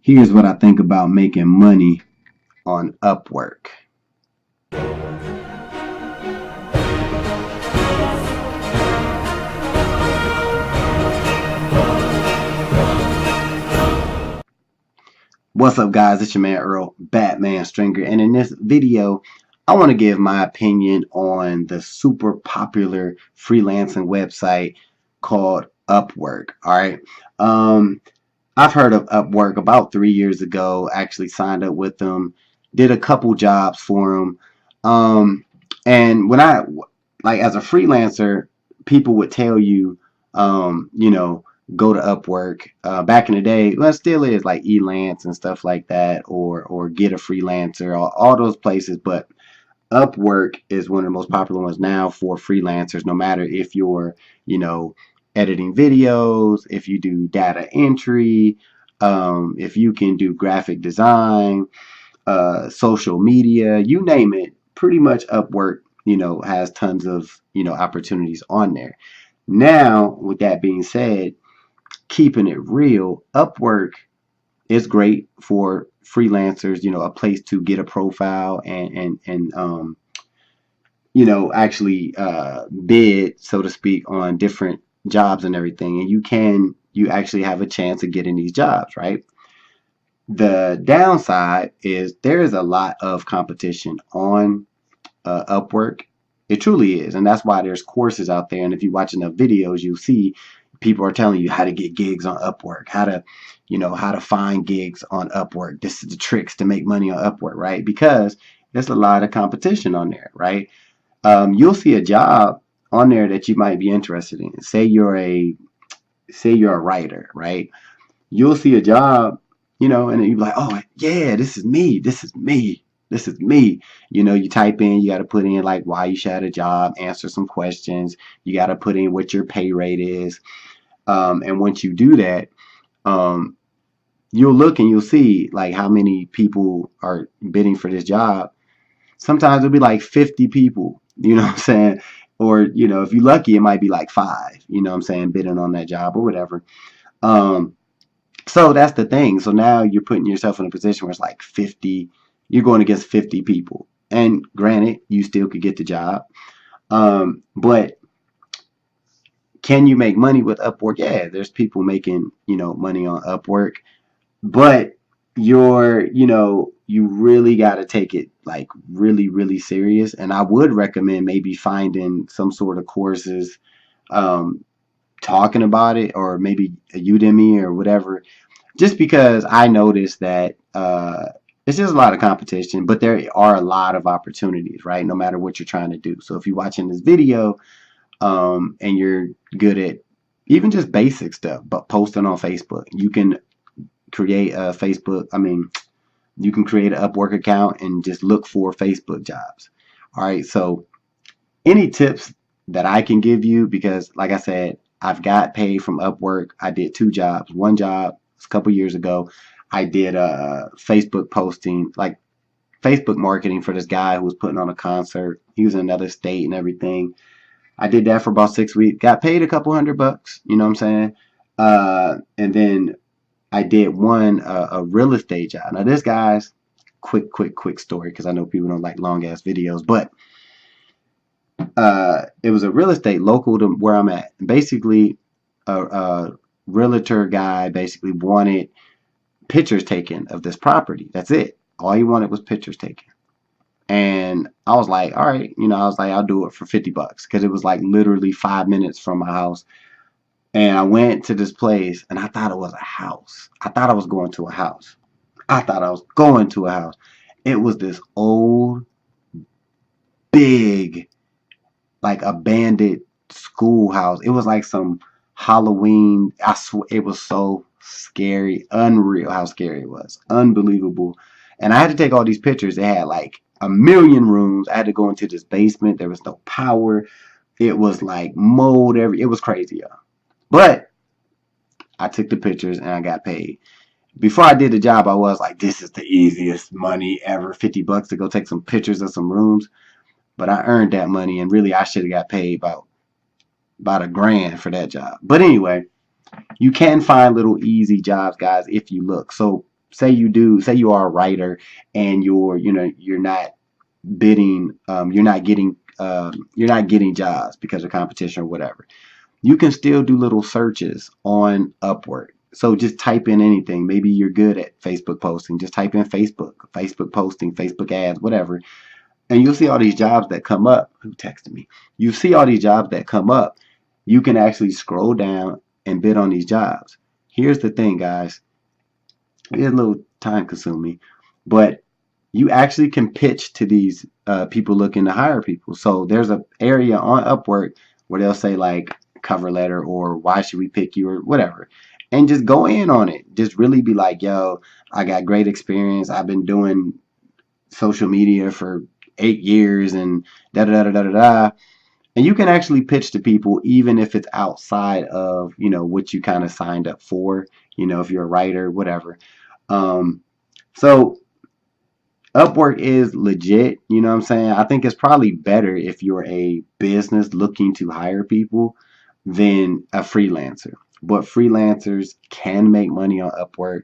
Here's what I think about making money on Upwork. What's up, guys? It's your man Earl, Batman Stringer, and in this video I want to give my opinion on the super popular freelancing website called Upwork. Alright. I've heard of Upwork about 3 years ago. Actually signed up with them, did a couple jobs for them. And when I, like, as a freelancer, people would tell you, go to Upwork. Back in the day, well, it still is, like Elance and stuff like that, or Get a Freelancer, all those places. But Upwork is one of the most popular ones now for freelancers, no matter if you're, editing videos, if you do data entry, if you can do graphic design, social media, you name it. Pretty much Upwork, has tons of, opportunities on there. Now, with that being said, keeping it real, Upwork is great for freelancers, a place to get a profile and actually bid, so to speak, on different jobs and everything. And you actually have a chance of getting these jobs, right? The downside is there is a lot of competition on Upwork. It truly is, and that's why there's courses out there. And if you watch enough videos, you'll see people are telling you how to get gigs on Upwork, how to find gigs on Upwork. This is the tricks to make money on Upwork, right? Because there's a lot of competition on there, right? You'll see a job on there that you might be interested in. Say you're a writer, right? You'll see a job, and you're like, oh yeah, this is me. This is me. This is me. You type in, you got to put in like why you should have a job, answer some questions. You got to put in what your pay rate is. And once you do that, you'll look and you'll see like how many people are bidding for this job. Sometimes it'll be like 50 people, you know what I'm saying? Or, if you're lucky, it might be like 5, bidding on that job or whatever. So that's the thing. So now you're putting yourself in a position where it's like 50, you're going against 50 people. And granted, you still could get the job. But can you make money with Upwork? Yeah, there's people making, money on Upwork. But you really got to take it like really, really serious. And I would recommend maybe finding some sort of courses, talking about it, or maybe a Udemy or whatever, just because I noticed that, it's just a lot of competition, but there are a lot of opportunities, right? No matter what you're trying to do. So if you're watching this video, and you're good at even just basic stuff, but posting on Facebook, you can create a you can create an Upwork account and just look for Facebook jobs. All right. So any tips that I can give you, because like I said, I've got paid from Upwork. I did 2 jobs. One job was a couple years ago. I did Facebook posting, like Facebook marketing for this guy who was putting on a concert. He was in another state and everything. I did that for about 6 weeks. Got paid a couple $100, you know what I'm saying? And then I did a real estate job. Now this guy's quick story, because I know people don't like long ass videos, but it was a real estate local to where I'm at. Basically, a realtor guy basically wanted pictures taken of this property. That's it. All he wanted was pictures taken. And I was like, all right, I'll do it for $50, because it was like literally 5 minutes from my house. And I went to this place and I thought it was a house. I thought I was going to a house. It was this old, big, like abandoned schoolhouse. It was like some Halloween. I swear it was so scary. Unreal how scary it was. Unbelievable. And I had to take all these pictures. They had like a million rooms. I had to go into this basement. There was no power. It was like mold. It was crazy, y'all. But I took the pictures and I got paid. Before I did the job, I was like, this is the easiest money ever. $50 to go take some pictures of some rooms. But I earned that money, and really I should have got paid about $1,000 for that job. But anyway, you can find little easy jobs, guys, if you look. So say you are a writer and you're not bidding, you're not getting jobs because of competition or whatever. You can still do little searches on Upwork. So just type in anything. Maybe you're good at Facebook posting. Just type in Facebook posting, Facebook ads, whatever. And you'll see all these jobs that come up. Who texted me? You see all these jobs that come up. You can actually scroll down and bid on these jobs. Here's the thing, guys. It's a little time consuming, but you actually can pitch to these people looking to hire people. So there's an area on Upwork where they'll say like cover letter or why should we pick you or whatever. And just go in on it. Just really be like, yo, I got great experience. I've been doing social media for 8 years and da da da da da da. And you can actually pitch to people even if it's outside of, what you kind of signed up for, if you're a writer, whatever. So Upwork is legit, you know what I'm saying? I think it's probably better if you're a business looking to hire people than a freelancer. But freelancers can make money on Upwork.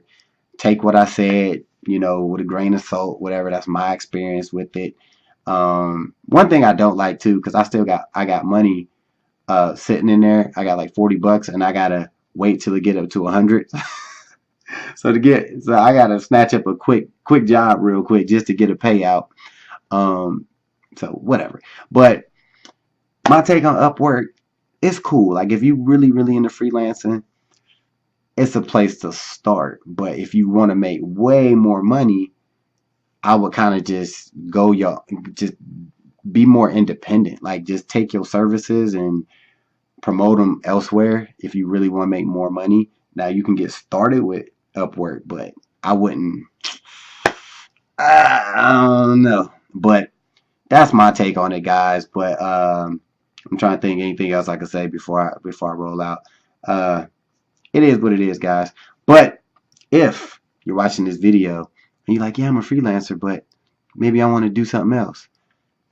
Take what I said, with a grain of salt, whatever. That's my experience with it. One thing I don't like too, because I got money sitting in there. I got like $40 and I gotta wait till it get up to 100. So I gotta snatch up a quick job real quick just to get a payout. So whatever. But my take on Upwork, it's cool. Like if you really into freelancing, it's a place to start. But if you want to make way more money, I would kind of just just be more independent. Like just take your services and promote them elsewhere if you really want to make more money. Now you can get started with Upwork, but I wouldn't. I don't know. But that's my take on it, guys. But I'm trying to think anything else I could say before I roll out. It is what it is, guys. But if you're watching this video and you're like, yeah, I'm a freelancer, but maybe I want to do something else,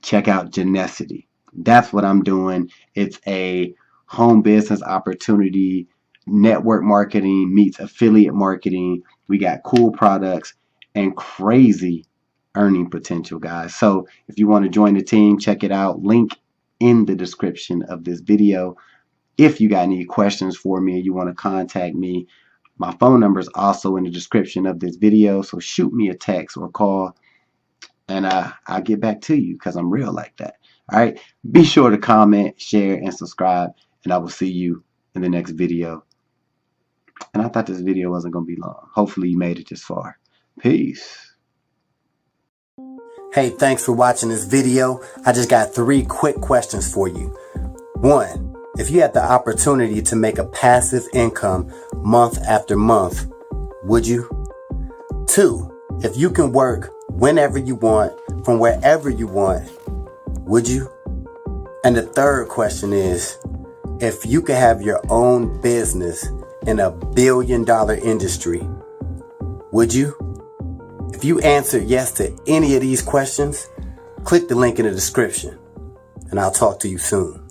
check out Genesity. That's what I'm doing. It's a home business opportunity. Network marketing meets affiliate marketing. We got cool products and crazy earning potential, guys. So if you want to join the team, check it out. Link in the description of this video. If you got any questions for me, you want to contact me, my phone number is also in the description of this video. So shoot me a text or call and I'll get back to you because I'm real like that. All right. Be sure to comment, share, and subscribe. And I will see you in the next video. And I thought this video wasn't going to be long. Hopefully you made it this far. Peace. Hey, thanks for watching this video. I just got 3 quick questions for you. 1, if you had the opportunity to make a passive income month after month, would you? 2, if you can work whenever you want, from wherever you want, would you? And the 3rd question is, if you could have your own business in a $1 billion industry, would you? If you answered yes to any of these questions, click the link in the description and I'll talk to you soon.